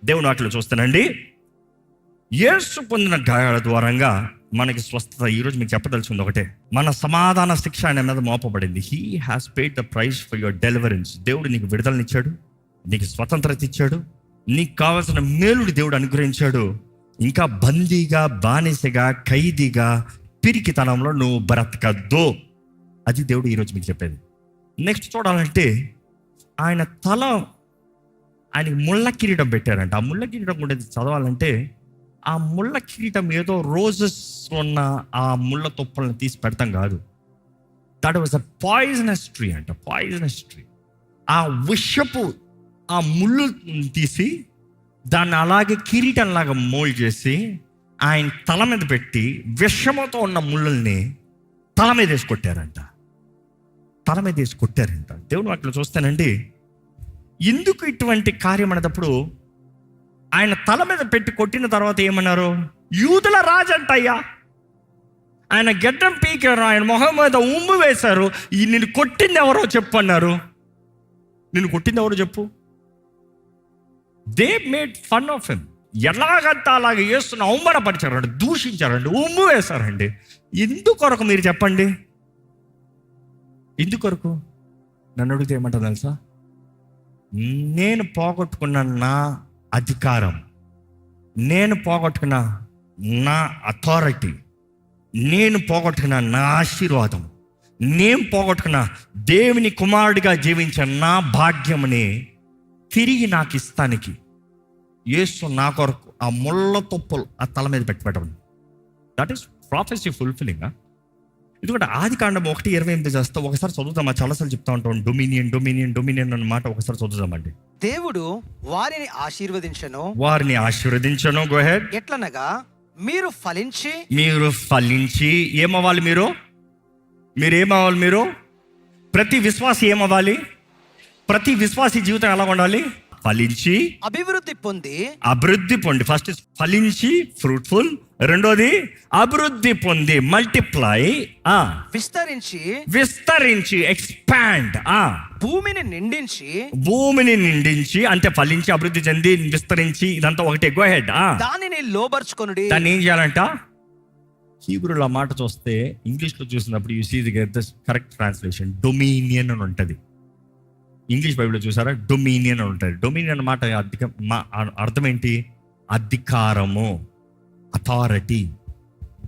దేవుని వాటిలో చూస్తానండి, యేసు పొందిన గాయాల ద్వారంగా మనకి స్వస్థత. ఈరోజు మీకు చెప్పదలుచుకుంది ఒకటే, మన సమాధాన శిక్ష ఆయన మీద మోపబడింది. He has paid the price for your deliverance. దేవుడు నీకు విడుదలనిచ్చాడు, నీకు స్వతంత్రత ఇచ్చాడు, నీకు కావాల్సిన మేలుడు దేవుడు అనుగ్రహించాడు. ఇంకా బందీగా, బానిసగా, ఖైదీగా, పిరికితనంలో నువ్వు బ్రతకద్దు. అది దేవుడు ఈరోజు మీకు చెప్పేది. నెక్స్ట్ చూడాలంటే, ఆయన తల, ఆయనకి ముళ్ళ కిరీటం పెట్టారంట. ఆ ముళ్ళ కిరీటం కూడా చదవాలంటే, ఆ ముళ్ళ కిరీటం ఏదో రోజెస్ ఉన్న ఆ ముళ్ళ తుప్పలను తీసి పెడతాం కాదు. That was a poisonous tree అంట, పాయిజనస్ ట్రీ. ఆ విషపు ఆ ముళ్ళు తీసి దాన్ని అలాగే కిరీటంలాగా మోల్డ్ చేసి ఆయన తల మీద పెట్టి విషముతో ఉన్న ముళ్ళల్ని తల మీద వేసి కొట్టారంట, తల మీద వేసి కొట్టారంట. దేవుని వాటిలో చూస్తానండి, ఎందుకు ఇటువంటి కార్యం అనేటప్పుడు ఆయన తల మీద పెట్టి కొట్టిన తర్వాత ఏమన్నారు? యూదుల రాజు అంటయ్యా. ఆయన గెడ్డం పీకారు, ఆయన మొహం మీద ఉమ్ము వేశారు. నిన్ను కొట్టింది ఎవరో చెప్పు అన్నారు. నిన్ను కొట్టింది ఎవరో చెప్పు. They made fun of him. ఎలాగంతా అలాగే చేస్తున్న అవమానపరిచారండి, దూషించారండి, ఉమ్ము వేశారండి. ఎందుకొరకు మీరు చెప్పండి? ఎందుకొరకు? నన్ను అడిగితే ఏమంటా తెలుసా? నేను పోగొట్టుకున్న నా అధికారం, నేను పోగొట్టుకున్న నా అథారిటీ, నేను పోగొట్టుకున్న నా ఆశీర్వాదం, నేను పోగొట్టుకున్న దేవుని కుమారుడిగా జీవించిన నా భాగ్యముని తిరిగి నాకు ఇస్తానికి యేసు నా కొరకు ఆ ముళ్ళ తుప్పలు ఆ తల మీద పెట్టడం. That is prophecy fulfilling. ఎందుకంటే ఆదికాండం 1:28 చేస్తా. ఒకసారి చదువుతామా? చాలాసార్లు చెప్తా ఉంటాం, డొమినియన్ డొమినియన్ డొమినియన్ అన్న మాట ఒకసారి చదువుతామండి. దేవుడు వారిని ఆశీర్వదించను. Go head. ఎట్లనగా మీరు ఫలించి ఏమవ్వాలి? మీరు ఏమవ్వాలి? మీరు ప్రతి విశ్వాసి ఏమవ్వాలి? ప్రతి విశ్వాసి జీవితం ఎలా ఉండాలి? ఫలించి అభివృద్ధి పొంది. ఫస్ట్ ఫలించి ఫ్రూట్ఫుల్, రెండోది అభివృద్ధి పొంది మల్టిప్లై, విస్తరించి ఎక్స్పాండ్, భూమిని నిండించి అంటే ఫలించి అభివృద్ధి చెంది విస్తరించి, ఇదంతా ఒకటే. Go head. దానిని లోబర్చుకొనుడి. దాన్ని ఏం చేయాలంట? హీబ్రూలో ఆ మాట చూస్తే ఇంగ్లీష్లో చూసినప్పుడు you see the correct translation dominion అని ఉంటుంది. ఇంగ్లీష్ బైబిల్లో చూసారా? డొమినియన్ అని ఉంటుంది. డొమినియన్ మాట అర్థం ఏంటి? అధికారము, అథారిటీ,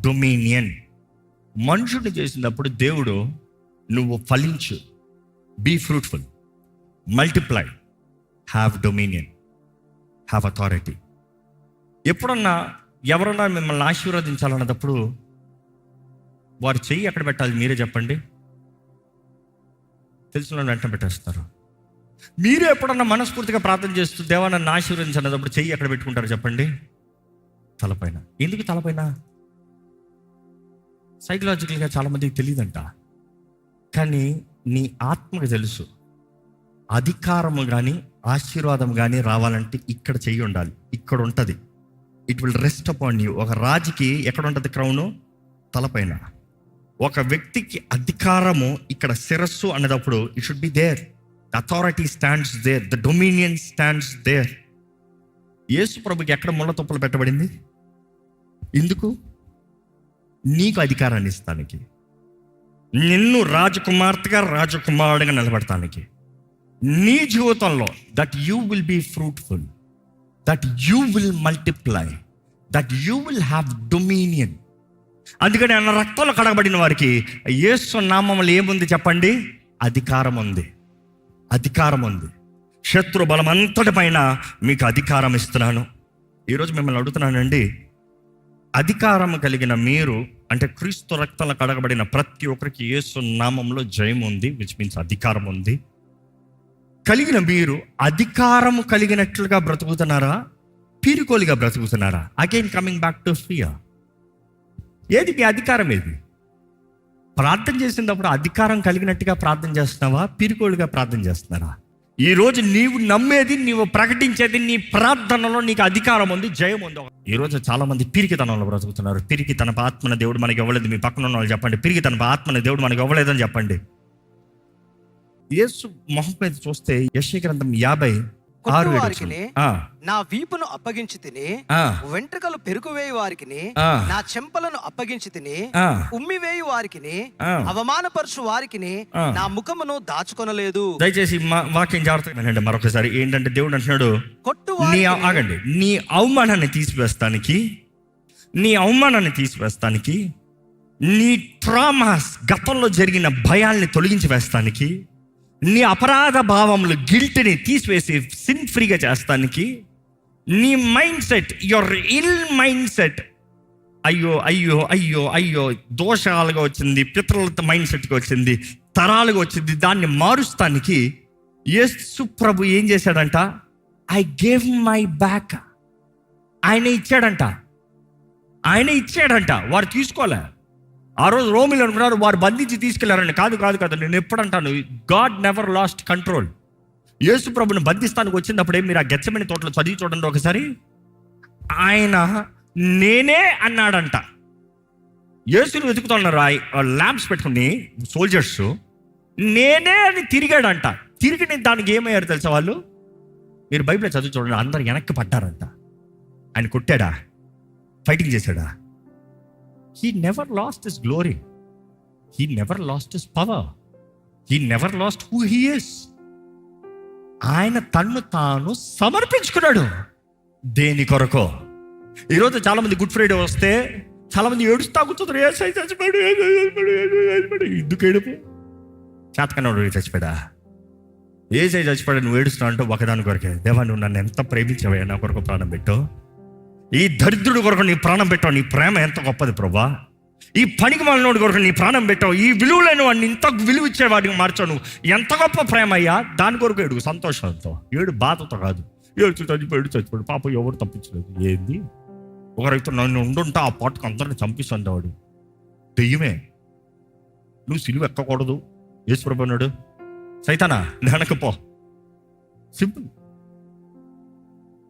డొమినియన్. మనుషుడిని చేసినప్పుడు దేవుడు నువ్వు ఫలించు, be fruitful, multiply, have dominion, have authority. ఎప్పుడన్నా ఎవరన్నా మిమ్మల్ని ఆశీర్వదించాలన్నప్పుడు వారి చెయ్యి ఎక్కడ పెట్టాలి? మీరే చెప్పండి. తెలిసిన వెంటనే పెట్టేస్తారు. మీరు ఎప్పుడన్నా మనస్ఫూర్తిగా ప్రార్థన చేస్తూ దేవా నన్ను ఆశీర్వదించినప్పుడు చెయ్యి ఎక్కడ పెట్టుకుంటారు చెప్పండి? తలపైన. ఎందుకు తలపైన? సైకలాజికల్గా చాలామందికి తెలియదంట, కానీ నీ ఆత్మకు తెలుసు. అధికారము కానీ ఆశీర్వాదం కానీ రావాలంటే ఇక్కడ చెయ్యి ఉండాలి, ఇక్కడ ఉంటుంది. It will rest upon you. ఒక రాజుకి ఎక్కడ ఉంటుంది క్రౌను? తలపైన. ఒక వ్యక్తికి అధికారము ఇక్కడ శిరస్సు అనేటప్పుడు it should be there. The authority stands there, the dominion stands there. Yesu ప్రభుకి ఎక్కడ ముళ్ళ తుప్పలు పెట్టబడింది? ఎందుకు? నీకు అధికారాన్ని ఇస్తానికి, నిన్ను రాజకుమార్తెగా రాజకుమారుడిగా నిలబెడతానికి, నీ జీవితంలో that you will be fruitful, that you will multiply, that you will have dominion. అందుకని ఆయన రక్తంలో కడగబడిన వారికి యేసు నామములో ఏముంది చెప్పండి? అధికారం ఉంది, అధికారం ఉంది. శత్రు బలం అంతటి పైన మీకు అధికారం ఇస్తున్నాను. ఈరోజు మిమ్మల్ని అడుగుతున్నానండి, అధికారం కలిగిన మీరు, అంటే క్రీస్తు రక్తంలో కడగబడిన ప్రతి ఒక్కరికి యేసు నామంలో జయం ఉంది, విచ్ మీన్స్ అధికారం ఉంది. కలిగిన మీరు అధికారము కలిగినట్లుగా బ్రతుకుతున్నారా? పీరుకోలుగా బ్రతుకుతున్నారా? Again coming back to fear. ఏది మీ అధికారం? ఏది? ప్రార్థన చేసినప్పుడు అధికారం కలిగినట్టుగా ప్రార్థన చేస్తున్నావా? పీరుకోలుగా ప్రార్థన చేస్తున్నారా? ఈరోజు నీవు నమ్మేది, నీవు ప్రకటించేది, నీ ప్రార్థనలో నీకు అధికారం ఉంది, జయం ఉంది. ఈరోజు చాలా మంది పిరికితనంలో బ్రతుకుతున్నారు. పిరికితన ఆత్మన దేవుడు మనకి ఇవ్వలేదు. మీ పక్కన ఉన్న వాళ్ళు చెప్పండి, పిరికితన ఆత్మన దేవుడు మనకి ఇవ్వలేదని చెప్పండి. యేసు మొహం మీద చూస్తే యెషయా గ్రంథం 50 కొట్టు 6-7 వారికిని ఆ, నా వీపును అప్పగించి తిని ఆ, వెంట్రుకలు పెరుకువేయి వారికిని ఆ. నా చెంపలను అప్పగించి తిని ఆ. ఉమ్మివేయి వారికిని ఆ. అవమానపరచు వారికిని ఆ. నా ముఖమును దాచుకొనలేదు. దయచేసి వాక్యం జాగ్రత్తగా వినండి మరొకసారి. ఏంటంటే దేవుడు అంటున్నాడు, కొట్టు నీ వారికిని ఆగండి, నీ అవమానాన్ని తీసివేస్తానికి, నీ అవమానాన్ని తీసివేస్తానికి, నీ ట్రామాస్ గతంలో జరిగిన భయాల్ని తొలగించి వేస్తానికి, నీ అపరాధ భావములు గిల్ట్ని తీసివేసి సిన్ ఫ్రీగా చేస్తానికి, నీ mind set, your ill mind set, అయ్యో అయ్యో అయ్యో అయ్యో దోషాలుగా వచ్చింది, పితరుల మైండ్ సెట్గా వచ్చింది, తరాలుగా వచ్చింది, దాన్ని మారుస్తానికి యేసు ప్రభు ఏం చేశాడంట? I gave my back. ఆయన ఇచ్చాడంట, ఆయన ఇచ్చాడంట. వారు తీసుకోలే. ఆ రోజు రోమిలు అనుకున్నారు వారు బంధించి తీసుకెళ్లారండి. కాదు కాదు కాదు, నేను ఎప్పుడంటాను, గాడ్ నెవర్ లాస్ట్ కంట్రోల్. యేసు ప్రభుని బంధిస్తానికి వచ్చినప్పుడే మీరు ఆ గెత్సెమనే తోటలో చదివి చూడండి ఒకసారి. ఆయన నేనే అన్నాడంట. యేసుని వెతుకుతున్నారు ల్యాంప్స్ పెట్టుకుని సోల్జర్స్, నేనే అని తిరిగాడంట. తిరిగి దానికి ఏమయ్యారు తెలుసా వాళ్ళు? మీరు బైబిల్ చదివి చూడండి, అందరు వెనక్కి పడ్డారంట. ఆయన కొట్టాడా? ఫైటింగ్ చేశాడా? He never lost his glory. He never lost his power. He never lost who he is. ఆయన తన్ను తాను సమర్పించుకున్నాడు. దేని కొరకు? ఈరోజు చాలా మంది గుడ్ ఫ్రైడే వస్తే చాలా మంది ఏడుస్తా కూర్చుంటారు. ఏసై చచ్చిపోయాడు, ఏసై చచ్చిపోయాడు, ఏసై చచ్చిపోయాడు. ఎందుకు ఏడుపు? చేతకన్నాడు చచ్చిపోయాడా? ఏసై చచ్చిపోయాడు, నువ్వు ఏడుస్తున్నావు అంటే ఒకదాని కొరకే. దేవా, నువ్వు నన్ను ఎంత ప్రేమించావయ్యా, నా కొరకు ప్రాణం పెట్టు. ఈ దరిద్రుడి కొరకు నీ ప్రాణం పెట్టావు, నీ ప్రేమ ఎంత గొప్పది ప్రభా. ఈ పనికి మాలినోడి కొరకు నీ ప్రాణం పెట్టావు, ఈ విలువలేని వాడిని ఇంత విలువ ఇచ్చేవాడిని మార్చావు. నువ్వు ఎంత గొప్ప ప్రేమ అయ్యా. దాని కొరకు ఏడు సంతోషంతో, ఏడు బాధతో కాదు. ఏడు చచ్చిపోయాడు పాప, ఎవరు తప్పించలేదు. ఏంది? ఒకరైతే నన్ను ఉండుంటా ఆ పాటకు అందరిని చంపిస్తుంది వాడు. దెయ్యమే, నువ్వు సిలువ ఎక్కకూడదు. యేసు ప్రభు అన్నాడు, సైతానా వెనకపో. Simple.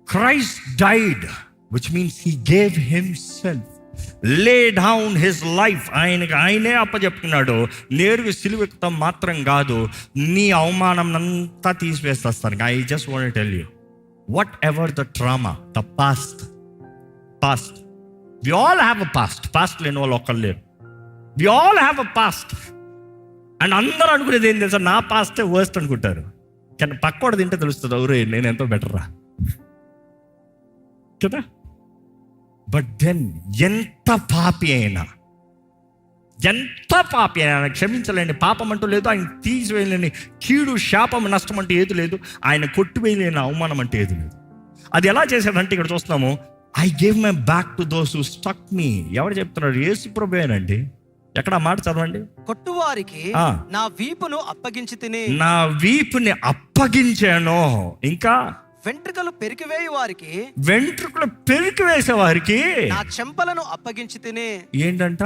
Christ died, which means he gave himself, lay down his life. ఆయనే అప్పచెప్పుకున్నాడు. నేరుగా సిలువ ఎక్కుతాం మాత్రం కాదు, నీ అవమానం అంతా తీసివేస్తాను. I just want to tell you, whatever the trauma, the past, we all have a past లేని వాళ్ళు ఒక్కరు లేరు. We all have a past. And అందరూ అనుకునేది ఏం తెలుసా? నా పాస్టే వర్స్ట్ అనుకుంటారు. కానీ పక్కోడు తింటే తెలుస్తుంది, అవురే నేను ఎంతో బెటర్ రా కదా. బట్ దెన్ ఎంత పాపి అయినా క్షమించలేని పాపం అంటూ లేదు, ఆయన తీసివేయలేని కీడు, శాపం, నష్టం అంటే ఏది లేదు, ఆయన కొట్టివేయలేని అవమానం అంటే ఏది లేదు. అది ఎలా చేశాడంటే ఇక్కడ చూస్తున్నాము, I gave my back to those who struck me. ఎవరు చెప్తున్నారు? యేసు ప్రభువేనండి. ఎక్కడ మాట చదవండి. కొట్టువారికి నా వీపును అప్పగించి తిని, నా వీపుని అప్పగించాను. ఇంకా వెంట్రుకలు పెరికివేయి వారికి, వెంట్రుకలు పెరికి వేసే వారికి నా చెంపలను అప్పగించి తిని. ఏంటంట?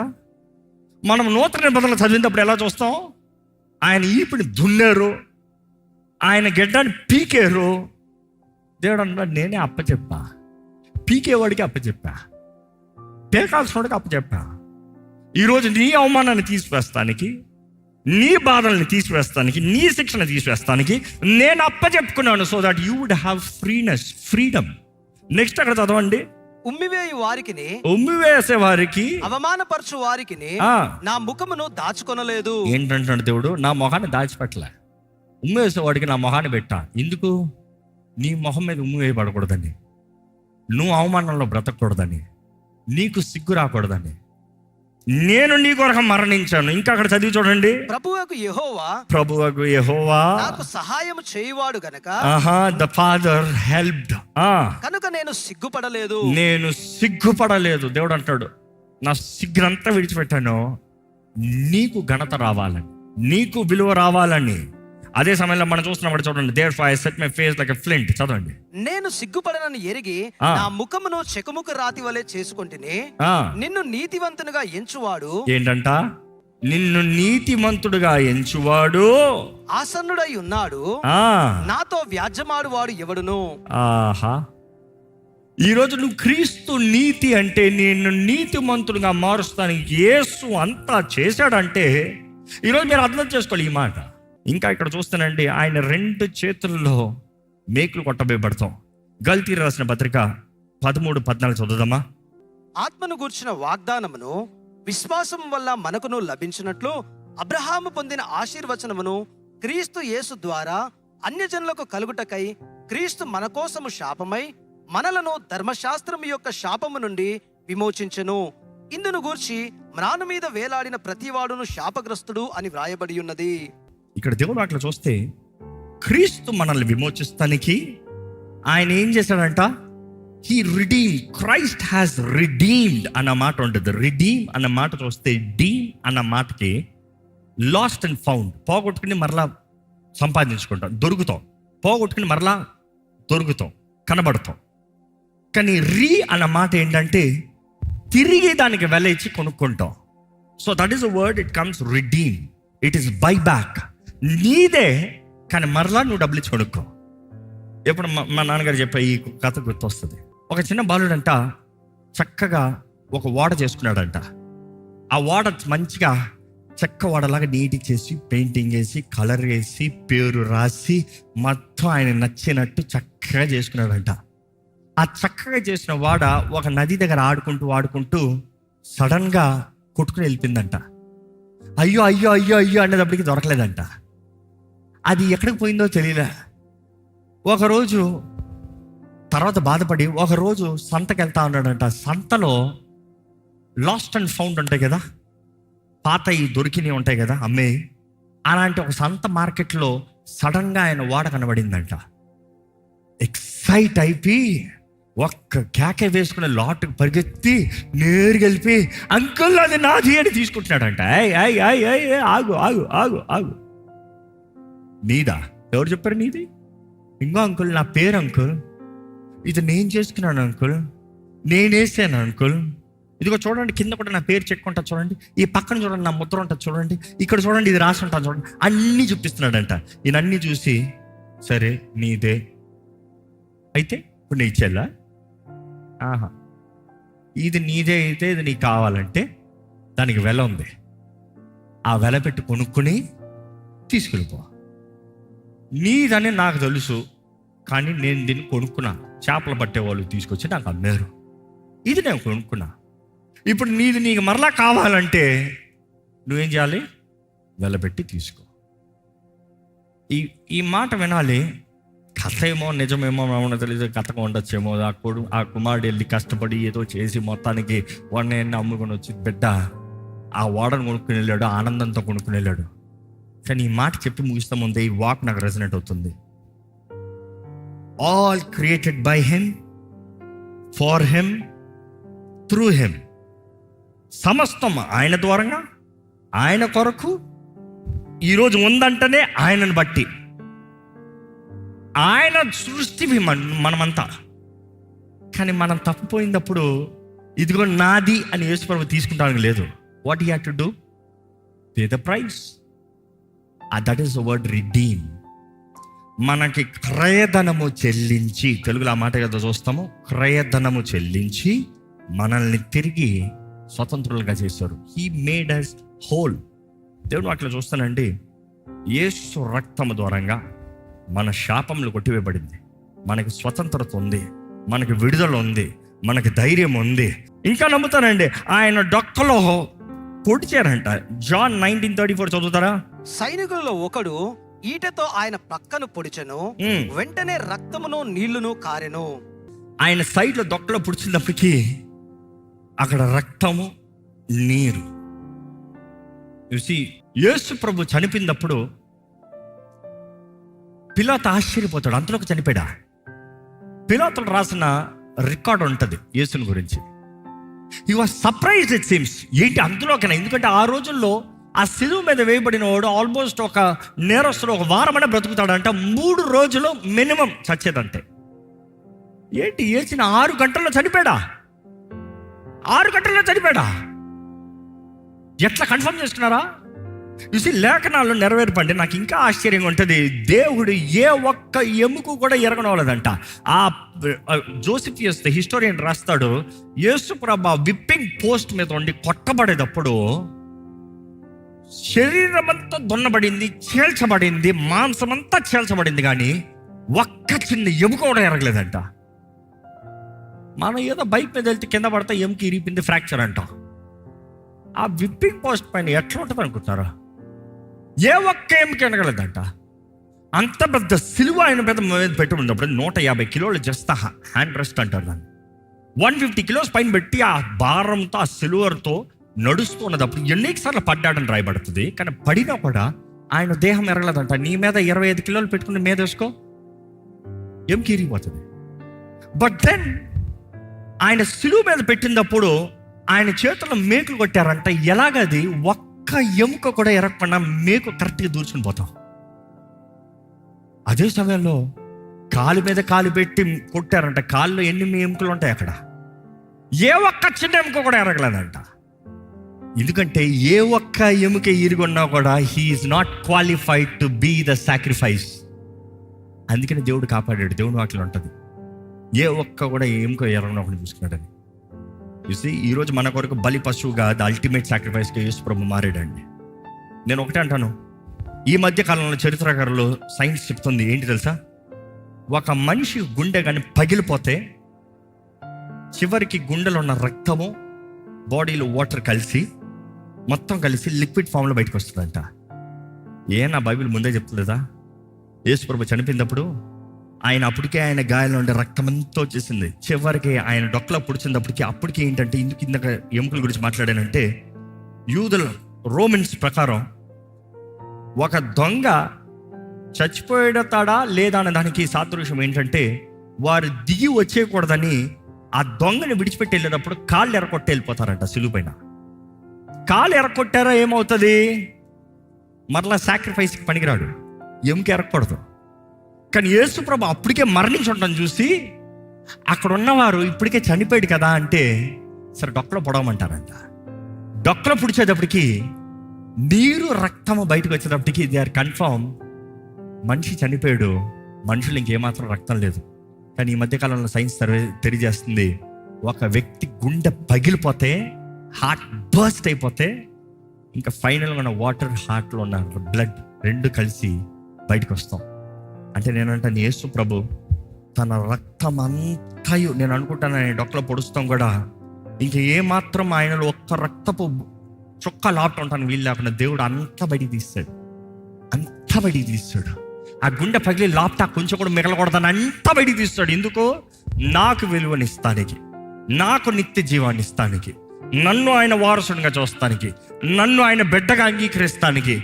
మనం నూతన నిబంధనలు చదివినప్పుడు ఎలా చూస్తాం? ఆయన ఈపుని దున్నారు, ఆయన గెడ్డాన్ని పీకేరు. దేవుడు అన్నాడు, నేనే అప్పచెప్పా. పీకేవాడికి అప్పచెప్పా, పేకాల్సిన వాడికి అప్పచెప్పా. ఈరోజు నీ అవమానాన్ని తీసివేస్తానికి, నీ బాధల్ని తీసివేస్తానికి, నీ శిక్షణ తీసివేస్తానికి నేను అప్పచెప్పుకున్నాను. So that you would have freedom. Next అక్కడ చదవండి. ఉమ్మివేయి వారికిని, ఉమ్మి వేసే వారికి, అవమానపరచు వారికిని నా ముఖమును దాచుకొనలేదు. ఏంటంటాడు దేవుడు? నా మొహాన్ని దాచిపెట్టలే. ఉమ్మి వేసేవాడికి నా మొహాన్ని పెట్టా. ఎందుకు? నీ మొహం మీద ఉమ్మి వేయబడకూడదని, నువ్వు అవమానంలో బ్రతకూడదని, నీకు సిగ్గు రాకూడదని, నేను నీ కొరకు మరణించాను. ఇంకా అక్కడ చదివి చూడండి. ప్రభువకు యెహోవా నాకు సహాయం చేయువాడు గనక, ద ఫాదర్ హెల్ప్డ్, కనుక నేను సిగ్గుపడలేదు. దేవుడు అంటాడు, నా సిగ్గునంతా విడిచిపెట్టాను, నీకు ఘనత రావాలని, నీకు విలువ రావాలని. అదే సమయంలో మనం చూస్తున్నాం చూడండి. therefore I set my face like a flint. చదవండి. నేను సిగ్గుపడనని ఎరిగి నా ముఖమును చెకుముకు రాతి వలె చేసుకుంటుని, నిన్ను నీతివంతునిగా ఎంచువాడు. ఏంటంట? నిన్ను నీతిమంతుడుగా ఎంచువాడు ఆసన్నుడై ఉన్నాడు, నాతో వ్యాజ్యమాడు వాడు ఎవడును. ఆహా, ఈరోజు నువ్వు క్రీస్తు నీతి అంటే నిన్ను నీతిమంతుడుగా మారుస్తానికి యేసు అంతా చేశాడంటే, ఈరోజు మీరు అర్థం చేసుకోవాలి ఈ మాట. ఇంకా ఇక్కడ చూస్తానండి, ఆయన 2 చేతుల్లో మేకులు కొట్టబోయబడతాం. గల్తీ రాసిన పత్రిక 13:14 చదువుదామా? ఆత్మను గూర్చిన వాగ్దానమును విశ్వాసం వల్ల మనకును లభించినట్లు అబ్రహాము పొందిన ఆశీర్వచనమును క్రీస్తు యేసు ద్వారా అన్యజనులకు కలుగుటకై క్రీస్తు మన కోసము శాపమై మనలను ధర్మశాస్త్రము యొక్క శాపము నుండి విమోచించెను. ఇందును గూర్చి మ్రాను మీద వేలాడిన ప్రతివాడును శాపగ్రస్తుడు అని వ్రాయబడి ఉన్నది. ఇక్కడ దేవుడు అట్లా చూస్తే క్రీస్తు మనల్ని విమోచిస్తానికి ఆయన ఏం చేశాడంట? He redeem, Christ has redeemed అన్న మాట ఉంటుంది. రిడీమ్ అన్న మాట చూస్తే డీమ్ అన్న మాటకి లాస్ట్ అండ్ ఫౌండ్, పోగొట్టుకుని మరలా సంపాదించుకుంటాం, దొరుకుతాం. పోగొట్టుకుని మరలా దొరుకుతాం, కనబడతాం. కానీ అన్న మాట ఏంటంటే తిరిగి దానికి వెల ఇచ్చి కొనుక్కుంటాం. So that is a word, it comes redeem, it is buy back. నీదే కానీ మరలా నువ్వు డబ్బులు ఇచ్చి కొనుక్కో. ఎప్పుడు మా నాన్నగారు చెప్పే ఈ కథ గుర్తొస్తుంది. ఒక చిన్న బాలుడంట చక్కగా ఒక ఓడ చేసుకున్నాడంట. ఆ ఓడ మంచిగా చెక్క ఓడలాగా నీట్గా చేసి పెయింటింగ్ వేసి కలర్ వేసి పేరు రాసి మొత్తం ఆయన నచ్చినట్టు చక్కగా చేసుకున్నాడంట. ఆ చక్కగా చేసిన వాడ ఒక నది దగ్గర ఆడుకుంటూ సడన్గా కొట్టుకుని వెళ్ళిపోయిందంట. అయ్యో అయ్యో అయ్యో అయ్యో అనేటప్పటికి దొరకలేదంట. అది ఎక్కడికి పోయిందో తెలియలే. ఒకరోజు తర్వాత బాధపడి ఒకరోజు సంతకి వెళ్తా ఉన్నాడంట. సంతలో లాస్ట్ అండ్ ఫౌండ్ ఉంటాయి కదా, పాత ఈ దొరికినవి ఉంటాయి కదా అమ్మే, అలాంటి ఒక సంత మార్కెట్లో సడన్గా ఆయన ఓడ కనబడిందంట. ఎక్సైట్ అయిపోయి ఒక్క కేకే వేసుకునే లాట్కి పరిగెత్తి నేరుగా వెళ్ళిపోయి అంకుల్ అది నాది అని తీసుకుంటున్నాడంట. ఆగు ఆగు ఆగు ఆగు, నీదా? ఎవరు చెప్పారు నీది? ఇంకో అంకుల్, నా పేరు అంకుల్, ఇది నేను చేసుకున్నాను అంకుల్, నేనేసాను అంకుల్, ఇదిగో చూడండి కింద కూడా నా పేరు చెక్ ఉంటుంది చూడండి, ఈ పక్కన చూడండి నా ముద్ర ఉంటుంది చూడండి, ఇక్కడ చూడండి ఇది రాసి ఉంటాను చూడండి, అన్నీ చూపిస్తున్నాడంట. ఈయనన్నీ చూసి సరే నీదే అయితే ఇప్పుడు నీ ఇచ్చేలా, ఆహా ఇది నీదే అయితే ఇది నీకు కావాలంటే దానికి వెల ఉంది, ఆ వెల పెట్టి కొనుక్కుని తీసుకెళ్ళిపో. నీదని నాకు తెలుసు కానీ నేను దీన్ని కొనుక్కున్నా, చేపలు పట్టే వాళ్ళు తీసుకొచ్చి నాకు అమ్మారు, ఇది నేను కొనుక్కున్నా. ఇప్పుడు నీది నీకు మరలా కావాలంటే నువ్వేం చేయాలి? వెలబెట్టి తీసుకో. ఈ మాట వినాలి. కథ ఏమో నిజమేమో ఏమో తెలియదు, కథగా ఉండొచ్చేమో. ఆ కుమారుడు వెళ్ళి కష్టపడి ఏదో చేసి మొత్తానికి వాడిని అమ్ముకొని వచ్చి బిడ్డ ఆ ఓడను కొనుక్కుని వెళ్ళాడు, ఆనందంతో కొనుక్కుని వెళ్ళాడు. కానీ ఈ మాట చెప్పి ముగిస్తా ముందే ఈ వాక్ నాకు రెజనేట్ అవుతుంది. All created by him, far him, through him. సమస్తం ఆయన ద్వారంగా, ఆయన కొరకు ఈరోజు ఉందంటేనే ఆయనను బట్టి. ఆయన సృష్టి మనమంతా. కానీ మనం తప్పిపోయినప్పుడు ఇదిగో నాది అని యేసుప్రభు తీసుకుంటానికి లేదు. What you have to do? Pay the price. That is the word redeem. మనకి క్రయధనము చెల్లించి, తెలుగులో ఆ మాట కదా చూస్తాము, క్రయధనము చెల్లించి మనల్ని తిరిగి స్వతంత్రులుగా చేశారు. He made us whole. దేవుడు అట్లా చూస్తానండి. యేసు రక్తము ద్వారంగా మన శాపములు కొట్టివేయబడింది, మనకి స్వతంత్రత ఉంది, మనకి విడుదల ఉంది, మనకి ధైర్యం ఉంది. ఇంకా నమ్ముతానండి, ఆయన డొక్కలో పొడిచారంట. జాన్ 19:34 చదువుతారా? సైనికులలో ఒకడు ఈటతో ఆయన ప్రక్కను పొడిచెను, వెంటనే రక్తమును నీళ్లును కారెను. ఆయన సైడ్లో డొక్కలో పొడిచినప్పటికీ అక్కడ రక్తము, నీరు. చూసి యేసు ప్రభు చనిపోయినప్పుడు పిలాతు ఆశ్చర్యపోతాడు, అంతలోకి చనిపోయాడా? పిలాతులు రాసిన రికార్డ్ ఉంటుంది యేసుని గురించి. He was surprised it seems. ఏంటి అందులోకైనా? ఎందుకంటే ఆ రోజుల్లో ఆ శిలువ మీద వేయబడిన వాడు ఆల్మోస్ట్ ఒక నేరస్తుడు ఒక వారమైనా బ్రతుకుతాడంట. 3 రోజులు మినిమం చచ్చేదంటే. ఏంటి యేసుని 6 గంటల్లో చనిపోయాడా? 6 గంటల్లో చనిపోయాడా? ఎట్లా కన్ఫర్మ్ చేసుకున్నారా? చూసి లేఖనాల్లో నెరవేర్పండి. నాకు ఇంకా ఆశ్చర్యంగా ఉంటుంది. దేవుడు ఏ ఒక్క ఎముకు కూడా ఎరగనవలేదంట. ఆ జోసిఫియస్ ద హిస్టోరియన్ రాస్తాడు, యేసు ప్రభు విప్పింగ్ పోస్ట్ మీద ఉండి కొట్టబడేటప్పుడు శరీరం అంతా దున్నబడింది, చీల్చబడింది, మాంసం అంతా చీల్చబడింది, కానీ ఒక్క చిన్న ఎముక కూడా ఎరగలేదంట. మనం ఏదో బైక్ మీద వెళ్తే కింద పడితే ఎముక ఇరిపింది, ఫ్రాక్చర్ అంటాం. ఆ విప్పింగ్ పోస్ట్ పైన ఎట్లా ఉంటుంది అనుకుంటారా? ఏ ఒక్క ఎముక ఎనగలేదంట. అంత పెద్ద సిలువ ఆయన మీద పెట్టి ఉన్నప్పుడు 150 కిలోలు జస్ట్ హ్యాండ్ రెస్ట్ అంటారు దాన్ని. 150 కిలోస్ పైన పెట్టి ఆ భారంతో, ఆ సిలువర్తో నడుస్తూ ఉన్నప్పుడు ఎన్నిసార్లు పడ్డాడని రాయబడుతుంది. కానీ పడినా కూడా ఆయన దేహం ఎరగలేదంట. నీ మీద 25 కిలోలు పెట్టుకుని మీద వేసుకో, ఎముక ఇరిగిపోతుంది. బట్ దెన్ ఆయన సిలువ మీద పెట్టినప్పుడు ఆయన చేతుల్లో మేకులు కొట్టారంట. ఎలాగది ఒక్క ఎముక కూడా ఎరగకుండా మేకు కరెక్ట్గా దూర్చుకుని పోతాం. అదే సమయంలో కాలు మీద కాలు పెట్టి కొట్టారంట. కాళ్ళు ఎన్ని ఎముకలు ఉంటాయి అక్కడ, ఏ ఒక్క చిన్న ఎముక కూడా ఎరగలేదంట. ఎందుకంటే ఏ ఒక్క ఎముక ఇరుగున్నా కూడా he is not qualified to be the sacrifice. అందుకని దేవుడు కాపాడాడు. దేవుని వాటిలో ఉంటుంది, ఏ ఒక్క కూడా ఎముక ఎరగకుండా ఒకటి చూసుకున్నాడని. చూసి ఈరోజు మన కొరకు బలి పశువుగా ద అల్టిమేట్ సాక్రిఫైస్గా యేసు ప్రభు మారాడండి. నేను ఒకటే అంటాను, ఈ మధ్య కాలంలో చరిత్రకారులు సైన్స్ చెప్తుంది ఏంటి తెలుసా? ఒక మనిషి గుండె కానీ పగిలిపోతే చివరికి గుండెలో ఉన్న రక్తము బాడీలో వాటర్ కలిసి మొత్తం కలిసి లిక్విడ్ ఫామ్లో బయటకు వస్తుందంట. నా బైబిల్ ముందే చెప్తుందా? యేసు ప్రభు చనిపోయినప్పుడు ఆయన అప్పటికే ఆయన గాయాలు ఉండే రక్తం అంతా వచ్చేసింది. చివరికి ఆయన డొక్కలో పుడిచినప్పటికీ అప్పటికి ఏంటంటే, ఇందుకు ఇందాక ఎముకల గురించి మాట్లాడానంటే, యూదుల రోమన్స్ ప్రకారం ఒక దొంగ చచ్చిపోయేడతాడా లేదా అనే దానికి సాదృశ్యం ఏంటంటే, వారు దిగి వచ్చేయకూడదని ఆ దొంగని విడిచిపెట్టి వెళ్ళేటప్పుడు కాళ్ళు ఎరకొట్టి వెళ్ళిపోతారంట సిలువ పైన. కాళ్ళు ఎరకొట్టారా ఏమవుతుంది? మరలా సాక్రిఫైస్కి పనికిరాడు, ఎముక ఎరగకూడదు. కానీ యేసు ప్రభు అప్పటికే మరణించి ఉండడం చూసి అక్కడ ఉన్నవారు ఇప్పటికే చనిపోయాడు కదా అంటే సరే డొక్కలో పొడవమంటారంట. డొక్కలో పుడిచేటప్పటికి నీరు రక్తము బయటకు వచ్చేటప్పటికి దే ఆర్ కన్ఫర్మ్ మనిషి చనిపోయాడు, మనుషులు ఇంకేమాత్రం రక్తం లేదు. కానీ ఈ మధ్యకాలంలో సైన్స్ తెలియజేస్తుంది, ఒక వ్యక్తి గుండె పగిలిపోతే, హార్ట్ బర్స్ట్ అయిపోతే, ఇంకా ఫైనల్గా ఉన్న వాటర్, హార్ట్లో ఉన్న బ్లడ్ రెండు కలిసి బయటకు వస్తాం. అంటే నేనంటాను, యేసు ప్రభు తన రక్తం అంతయు, నేను అనుకుంటాను ఆయన డొక్కలో పొడుస్తాం కూడా, ఇంక ఏమాత్రం ఆయనలో ఒక్క రక్తపు చొక్క లాపటం ఉంటాను వీళ్ళు లేకుండా దేవుడు అంత బయటికి తీస్తాడు, అంత బయటికి తీస్తాడు. ఆ గుండె పగిలి లాప్టా కొంచెం కూడా మిగలకూడదని అంత బయటికి తీస్తాడు. ఎందుకు? నాకు విలువనిస్తానికి, నాకు నిత్య జీవాన్ని ఇస్తానికి, నన్ను ఆయన వారసుడిగా చూస్తానికి, నన్ను ఆయన బిడ్డగా అంగీకరిస్తానికి,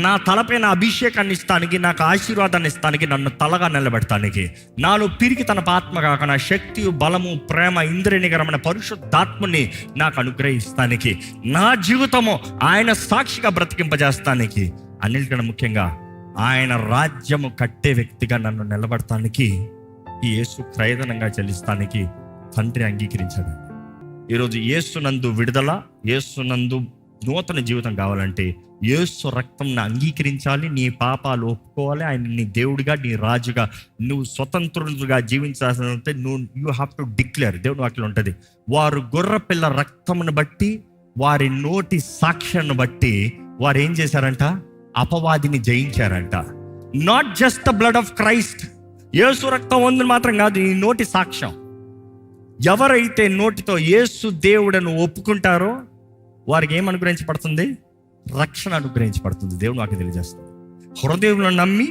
నా తలపైన అభిషేకాన్ని ఇస్తానికి, నాకు ఆశీర్వాదాన్ని ఇస్తానికి, నన్ను తలగా నిలబెడతానికి, నాలో పిరికి తన ఆత్మ కాక నా శక్తి, బలము, ప్రేమ, ఇంద్రియనికరమైన పరిశుద్ధాత్మని నాకు అనుగ్రహిస్తానికి, నా జీవితము ఆయన సాక్షిగా బ్రతికింపజేస్తానికి, అన్నిటికన్నా ముఖ్యంగా ఆయన రాజ్యము కట్టే వ్యక్తిగా నన్ను నిలబడటానికి, ఈ యేసు క్రయధనంగా చెల్లిస్తానికి తండ్రి అంగీకరించాడు. ఈరోజు యేసునందు విడుదల, యేసునందు నూతన జీవితం కావాలంటే యేసు రక్తంను అంగీకరించాలి, నీ పాపాలు ఒప్పుకోవాలి, ఆయన నీ దేవుడిగా, నీ రాజుగా, నువ్వు స్వతంత్రులుగా జీవించాల్సినంతే యూ హ్యావ్ టు డిక్లేర్. దేవుడి వాక్యం ఉంటుంది, వారు గొర్రెపిల్ల రక్తమును బట్టి, వారి నోటి సాక్ష్యాన్ని బట్టి వారు ఏం చేశారంట? అపవాదిని జయించారంట. Not just the blood of Christ, Yesu రక్తం ఉందని మాత్రం కాదు, ఈ నోటి సాక్ష్యం. ఎవరైతే నోటితో యేసు దేవుడను ఒప్పుకుంటారో వారికి ఏం అనుగ్రహించబడుతుంది? రక్షణ అనుగ్రహించబడుతుంది. దేవుడు నాకు తెలియజేస్తుంది. హృదయంలో నమ్మి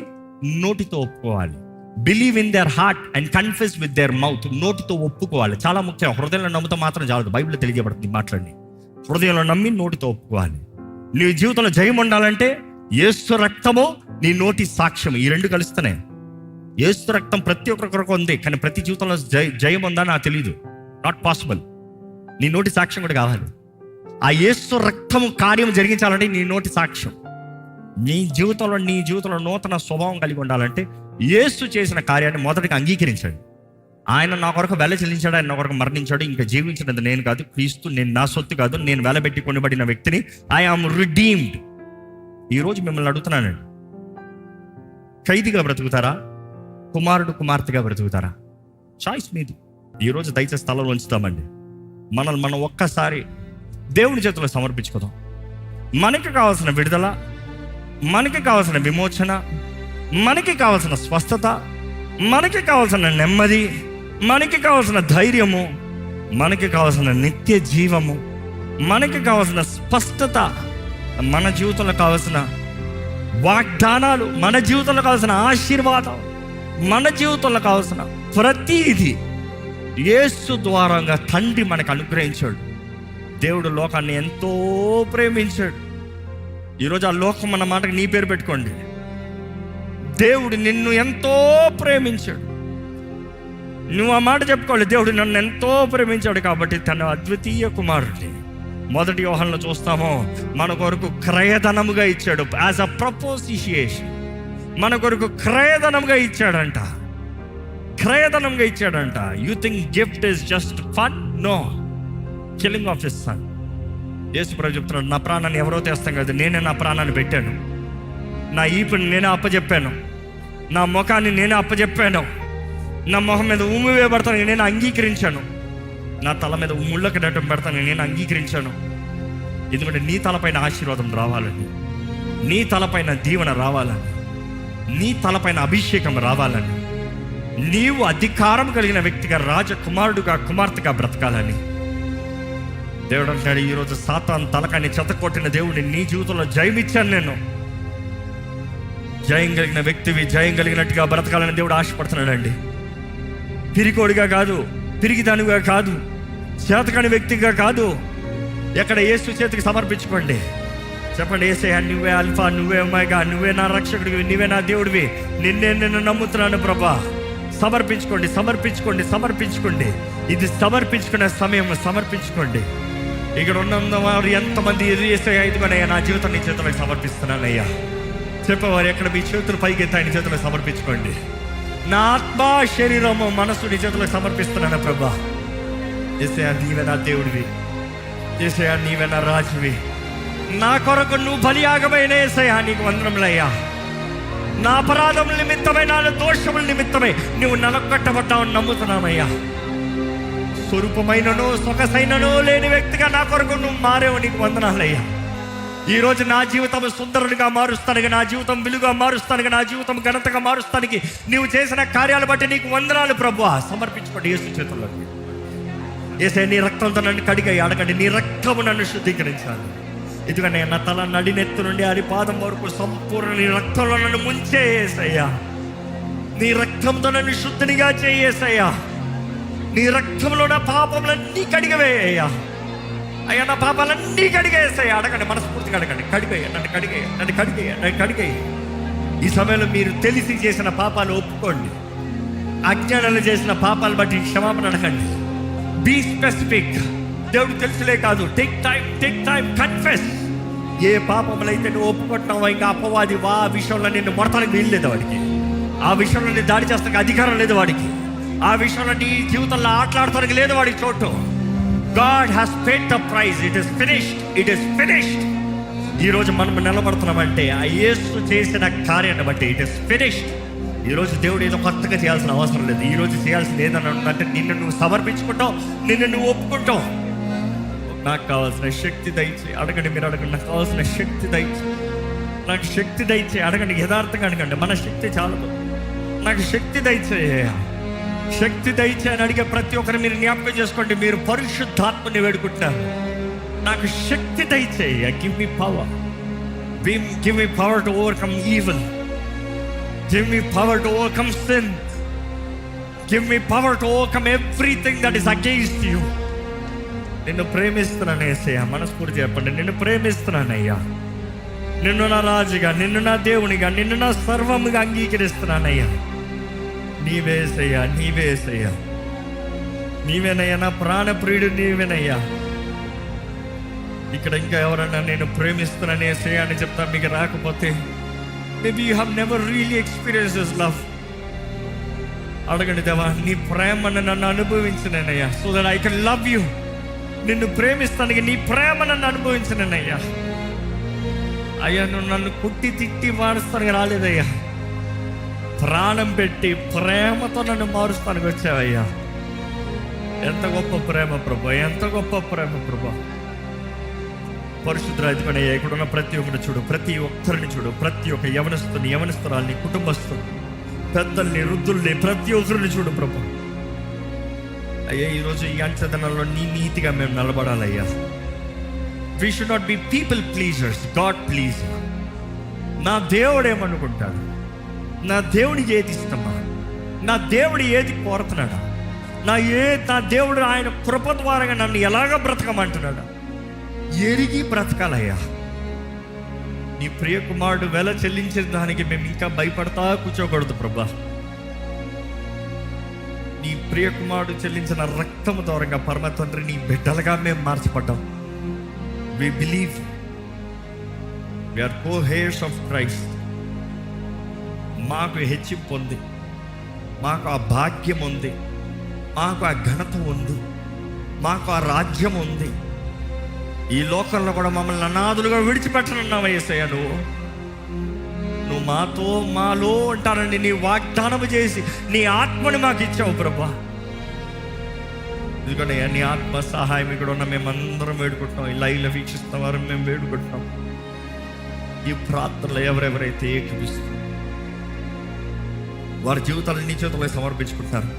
నోటితో ఒప్పుకోవాలి. Believe in their heart and confess with their mouth. నోటితో ఒప్పుకోవాలి, చాలా ముఖ్యం. హృదయంలో నమ్ముతో మాత్రం చాలదు, బైబిల్లో తెలియజేయబడుతుంది మాట్లాడి. హృదయంలో నమ్మి నోటితో ఒప్పుకోవాలి. నీ జీవితంలో జయం ఉండాలంటే యేసు రక్తము, నీ నోటి సాక్ష్యం, ఈ రెండు కలుస్తున్నాయి. యేసు రక్తం ప్రతి ఒక్కరికి ఉంది, కానీ ప్రతి జీవితంలో జయం ఉందా నాకు తెలియదు. Not possible. నీ నోటి సాక్ష్యం కూడా కావాలి. ఆ యేసు రక్తము కార్యం జరిగించాలంటే నీ నోటి సాక్ష్యం. నీ జీవితంలో నూతన స్వభావం కలిగి ఉండాలంటే యేసు చేసిన కార్యాన్ని మొదటిగా అంగీకరించండి. ఆయన నా కొరకు వెల చెల్లించాడు, ఆయన నా కొరకు మరణించాడు, ఇంకా జీవించినది నేను కాదు, క్రీస్తు, నేను నా సొత్తు కాదు, నేను వెలబెట్టి కొనబడిన వ్యక్తిని, ఐ ఆమ్ రిడీమ్డ్. ఈరోజు మిమ్మల్ని అడుగుతున్నానండి, ఖైదీగా బ్రతుకుతారా, కుమారుడు కుమార్తెగా బ్రతుకుతారా? చాయిస్ మీది. ఈరోజు దయచేసి స్థలంలో ఉంచుతామండి. మనం ఒక్కసారి దేవుని చేతిలో సమర్పించుకుందాం. మనకి కావాల్సిన విడుదల, మనకి కావాల్సిన విమోచన, మనకి కావాల్సిన స్వస్థత, మనకి కావాల్సిన నెమ్మది, మనకి కావాల్సిన ధైర్యము, మనకి కావాల్సిన నిత్య జీవము, మనకి కావాల్సిన స్పష్టత, మన జీవితంలో కావాల్సిన వాగ్దానాలు, మన జీవితంలో కావాల్సిన ఆశీర్వాదం, మన జీవితంలో కావాల్సిన ప్రతీది యేసు ద్వారంగా తండ్రి మనకు అనుగ్రహించాడు. దేవుడు లోకాన్ని ఎంతో ప్రేమించాడు. ఈరోజు ఆ లోకం అన్న మాటకి నీ పేరు పెట్టుకోండి. దేవుడు నిన్ను ఎంతో ప్రేమించాడు. నువ్వు ఆ మాట చెప్పుకోవాలి, దేవుడు నన్ను ఎంతో ప్రేమించాడు కాబట్టి తన అద్వితీయ కుమారుడిని, 1 యోహానులో చూస్తాము, మన కొరకు క్రయధనముగా ఇచ్చాడు. యాజ్ అ ప్రపోజిషియేషన్ మన కొరకు క్రయధనముగా ఇచ్చాడంట. క్రయధనంగా ఇచ్చాడంట. You think gift is just fun? No, killing of his son. Yesu ప్రభు చెప్తున్నాడు, నా ప్రాణాన్ని ఎవరో తెస్తాం కదా, నేనే నా ప్రాణాన్ని పెట్టాను. నా ఈపుని నేనే అప్పచెప్పాను, నా ముఖాన్ని నేనే అప్పచెప్పాను, నా మొహం మీద ఉమ్మి వేయబడతాను నేను అంగీకరించాను, నా తల మీద ముళ్ళ కట్టడం పెడతాను నేను అంగీకరించాను. ఎందుకంటే నీ తలపైన ఆశీర్వాదం రావాలని, నీ తలపైన దీవెన రావాలని, నీ తలపైన అభిషేకం రావాలని, నీవు అధికారం కలిగిన వ్యక్తిగా, రాజకుమారుడుగా, కుమార్తెగా బ్రతకాలని దేవుడు అంటాడు. ఈరోజు సాతాను తలకాన్ని చెతకొట్టిన దేవుడిని నీ జీవితంలో జయమిచ్చాను నేను. జయం కలిగిన వ్యక్తివి, జయం కలిగినట్టుగా బ్రతకాలని దేవుడు ఆశపడుతున్నాడండి. పిరికోడిగా కాదు, పిరిగిదానిగా కాదు, చేతకాని వ్యక్తిగా కాదు. ఎక్కడ యేసు చేతికి సమర్పించుకోండి. చెప్పండి, యేసయ్యా నువ్వే అల్ఫా, నువ్వే ఒమేగా, నువ్వే నా రక్షకుడివి, నువ్వే నా దేవుడివి, నిన్ను నమ్ముతున్నాను ప్రభా. సమర్పించుకోండి, సమర్పించుకోండి, సమర్పించుకోండి. ఇది సమర్పించుకునే సమయం. సమర్పించుకోండి. ఇక్కడ ఉన్న వారు ఎంతమంది యేసయ్యా ఇదిగోనయ్యా నా జీవితం నీ చేతులకు సమర్పిస్తున్నానయ్యా చెప్పేవారు ఎక్కడ మీ చేతులు పైకి ఎత్తి ఆయన చేతులకు సమర్పించుకోండి. నా ఆత్మ, శరీరము, మనసు నీ చేతులకు సమర్పిస్తున్నాను ప్రభా. యేసయ్యా నీవే నా దేవుడివి, యేసయ్యా నీవే నా రాజువి, నా కొరకు నువ్వు బలియాగమైన యేసయ్యా నీకు వందనములయ్యా. నా అపరాధముల నిమిత్తమై, నా దోషముల నిమిత్తమై నువ్వు నలగొట్టబడ్డావని నమ్ముతున్నామయ్యా. స్వరూపమైనను సొగసైనను లేని వ్యక్తిగా నా కొరకు నువ్వు మారేవు, నీకు వందనాలయ్యా. ఈరోజు నా జీవితం సుందరుడిగా మారుస్తానికి, నా జీవితం విలుగా మారుస్తానికి, నా జీవితం ఘనతగా మారుస్తానికి నీవు చేసిన కార్యాలు బట్టి నీకు వందనాలు ప్రభువా. సమర్పించుకోండి యేసు చేతుల్లోకి. యేసయ్యా నీ రక్తంతో నన్ను కడిగాయి, అడగండి నీ రక్తము నన్ను శుద్ధీకరించాలి. ఇదిగోనే నా తల నడినెత్తు నుండి అరిపాదం వరకు సంపూర్ణ నీ రక్తంలో నన్ను ముంచే యేసయ్యా. నీ రక్తంతో నన్ను శుద్ధినిగా చేయేసయ్యా. నీ రక్తంలో నా పాపములన్నీ కడిగవేయ్యా. అయ్యా నా పాపాలన్నీ కడిగేసాయి. అడగండి, మనస్ఫూర్తిగా అడగండి. కడిగేయ, నన్ను కడిగేయ, నన్ను కడిగేయ, నన్ను కడిగేయ. ఈ సమయంలో మీరు తెలిసి చేసిన పాపాలు ఒప్పుకోండి. అజ్ఞానాలు చేసిన పాపాలు బట్టి క్షమాపణ అడగండి. Be specific. దేవుడు తెలుసులే కాదు, టేక్ టైం, కన్ఫెస్. ఏ పాపములైతే నువ్వు ఒప్పుకుంటున్నావో ఇంకా అపవాది ఆ విషయంలో నిన్ను మొడతానికి వీలు లేదు వాడికి. ఆ విషయంలో నీ దాడి చేస్తానికి అధికారం లేదు వాడికి. ఆ విషయంలో నీ జీవితంలో ఆటలాడటానికి లేదు వాడికి చోటు. God has paid the price. It is finished. It is finished. ఈరోజు మనం నిలబడుతున్నామంటే ఆ యేసు చేసిన కార్యాన్ని బట్టి ఇట్ ఇస్ ఫినిష్డ్. ఈరోజు దేవుడు ఏదో కొత్తగా చేయాల్సిన అవసరం లేదు. ఈరోజు చేయాల్సింది ఏదన్నా ఉందంటే నిన్ను నువ్వు సమర్పించుకుంటావు, నిన్ను నువ్వు ఒప్పుకుంటావు. నాకు కావాల్సిన శక్తి దయచేయి. అడగండి, మీరు అడగండి. నాకు కావాల్సిన శక్తి దయచేయి, నాకు శక్తి దయచేయి. అడగండి, యథార్థంగా అడగండి. మన శక్తి చాలదు, నాకు శక్తి దయచేయ, శక్తి దయచేయి అని అడిగే ప్రతి ఒక్కరు మీరు జ్ఞాపకం చేసుకోండి. మీరు పరిశుద్ధాత్మని వేడుకుంటున్నారు, నాకు శక్తి దయచేయి. Give me power, give me power to overcome evil, give me power to overcome sin, give me power to overcome everything that is against you. నిన్ను ప్రేమిస్తున్నాను యేసయ్యా. మనస్ఫూర్తి చెప్పండి, నిన్ను ప్రేమిస్తున్నానయ్యా. నిన్ను నా రాజుగా, నిన్ను నా దేవునిగా, నిన్ను నా సర్వముగా అంగీకరిస్తున్నానయ్యా. నీవేసయ్యా, నీవేసయ్యా, నీవేనయ్యా, నా ప్రాణప్రియుడు నీవేనయ్యా. ఇక్కడ ఇంకా ఎవరన్నా నేను ప్రేమిస్తున్నాను యేసయ్యా అని చెప్తా మీకు రాకపోతే, maybe you have never really experience this love. అడగండి, దేవా నీ ప్రేమను నన్ను అనుభవించినయ్యా, so that I can love you. నిన్ను ప్రేమిస్తానికి నీ ప్రేమ నన్ను అనుభవించినయ్యా. అయ్యా నువ్వు నన్ను కుట్టి తిట్టి మారుస్తానికి రాలేదయ్యా, ప్రాణం పెట్టి ప్రేమతో నన్ను మారుస్తానికి వచ్చావయ్యా. ఎంత గొప్ప ప్రేమ ప్రభా, ఎంత గొప్ప ప్రేమ ప్రభా. పరిశుద్ధరాజుకునయ్యా, ఇక్కడున్న ప్రతి ఒక్కరిని చూడు, ప్రతి ఒక్కరిని చూడు, ప్రతి ఒక్క యవనస్తుని, యవనస్తురాల్ని, కుటుంబస్తుని, పెద్దల్ని, వృద్ధుల్ని, ప్రతి ఒక్కరిని చూడు ప్రభు. అయ్యా, ఈరోజు ఈ అంచదనంలో నీ నీతిగా మేము నిలబడాలయ్యా. We should not be people pleasers, God pleaser. నా దేవుడు ఏమనుకుంటాడు, నా దేవుడికి ఏది ఇష్టమా, నా దేవుడు ఏది కోరుతున్నాడా, నా దేవుడు ఆయన కృప ద్వారా నన్ను ఎలాగ బ్రతకమంటున్నాడా ఎరిగి బ్రతకాలయ్యా. నీ ప్రియ కుమారుడు వెల చెల్లించిన దానికి మేము ఇంకా భయపడతా కూర్చోకూడదు ప్రభా. నీ ప్రియ కుమారుడు చెల్లించిన రక్తము ద్వారా పరమ తండ్రి నీ బిడ్డలుగా మేము మార్చబడ్డాం. We believe we are co-heirs of Christ. మాకు హెచ్చింపు ఉంది, మాకు ఆ భాగ్యం ఉంది, మాకు ఆ ఘనత ఉంది, మాకు ఆ రాజ్యం ఉంది. ఈ లోకంలో కూడా మమ్మల్ని అనాథులుగా విడిచిపెట్టనున్నావు యేసయ్య. నువ్వు మాలో ఉంటానని నీ వాగ్దానం చేసి నీ ఆత్మని మాకు ఇచ్చావు ప్రభా. ఎందుకంటే నీ ఆత్మ సహాయం ఇక్కడ ఉన్న మేమందరం వేడుకుంటున్నాం. ఈ లైవ్లో వీక్షిస్తున్న వారు మేము వేడుకుంటున్నాం. ఈ ప్రార్థనలు ఎవరెవరైతే ఏకీపిస్తున్నారు వారి జీవితాలను నీ చేతుల్లో సమర్పించుకుంటారు.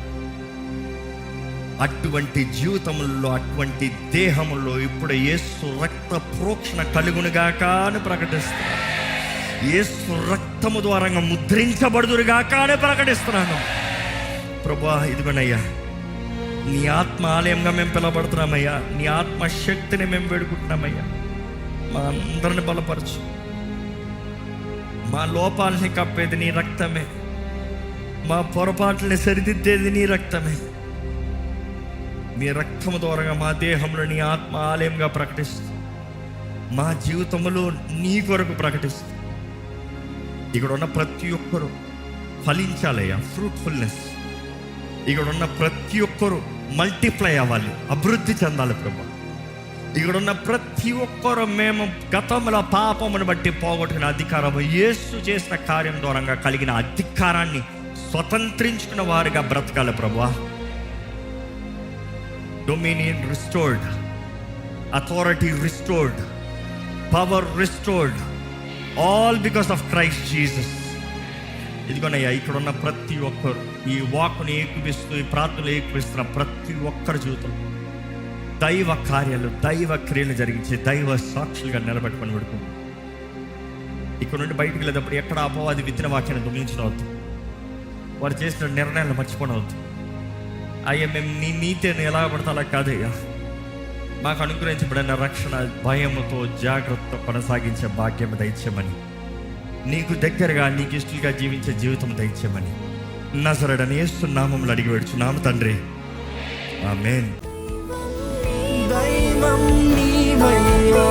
అటువంటి జీవితముల్లో, అటువంటి దేహముల్లో ఇప్పుడు యేసు రక్త ప్రోక్షణ కలుగునుగాక అని ప్రకటిస్తున్నాను. యేసు రక్తము ద్వారా ముద్రించబడుదురుగాక అని ప్రకటిస్తున్నాను ప్రభా. ఇదిగోనయ్యా, నీ ఆత్మ ఆలయంగా మేము పిలవబడుతున్నామయ్యా. నీ ఆత్మ శక్తిని మేము వేడుకుంటున్నామయ్యా. మా అందరిని బలపరచు. మా లోపాలని కప్పేది నీ రక్తమే, మా పొరపాట్లని సరిదిద్దేది నీ రక్తమే. నీ రక్తము ద్వారా మా దేహంలో నీ ఆత్మ ఆలయంగా ప్రకటిస్తూ, మా జీవితంలో నీ కొరకు ప్రకటిస్తూ, ఇక్కడ ఉన్న ప్రతి ఒక్కరూ ఫలించాలయ్యా. ఫ్రూట్ఫుల్నెస్. ఇక్కడ ఉన్న ప్రతి ఒక్కరూ మల్టిప్లై అవ్వాలి, అభివృద్ధి చెందాలి ప్రభు. ఇక్కడ ఉన్న ప్రతి ఒక్కరూ మేము గతంలో పాపమును బట్టి పోగొట్టుకున్న అధికారం, యేసు చేసిన కార్యం ద్వారా కలిగిన అధికారాన్ని స్వతంత్రించుకున్న వారిగా బ్రతకాలి ప్రభు. Dominion restored, authority restored, power restored, all because of Christ Jesus. ఇదిగోనయ్యా, ఇక్కడ ఉన్న ప్రతి ఒక్కరు ఈ వాక్కుని ఏకీపిస్తూ, ఈ ప్రార్థనలు ఏకీపిస్తున్న ప్రతి ఒక్కరి జీవితం దైవ కార్యాలు, దైవ క్రియలు జరిగించే దైవ సాక్షులుగా నిలబెట్టుకొని పెడుతుంది. ఇక్కడ నుండి బయటకు వెళ్ళేటప్పుడు ఎక్కడ అపవాది విత్తన వాక్యాన్ని దొంగిలించడం అవుతుంది, వారు చేసిన నిర్ణయాలు మర్చిపోవడం అవుతుంది. అయ్యా, మేము నీ నీతిని ఎలా పడితే అలా కాదయ్యా. మాకు అనుగ్రహించబడిన రక్షణ భయముతో జాగ్రత్తతో కొనసాగించే భాగ్యం దయచేయమని, నీకు దగ్గరగా నీకు ఇష్టలుగా జీవించే జీవితం దయచేయమని నజరేయుడైన యేసు నామములో అడిగి వేడుచున్నాము తండ్రి, ఆమేన్. దైవం నీవయ్యా.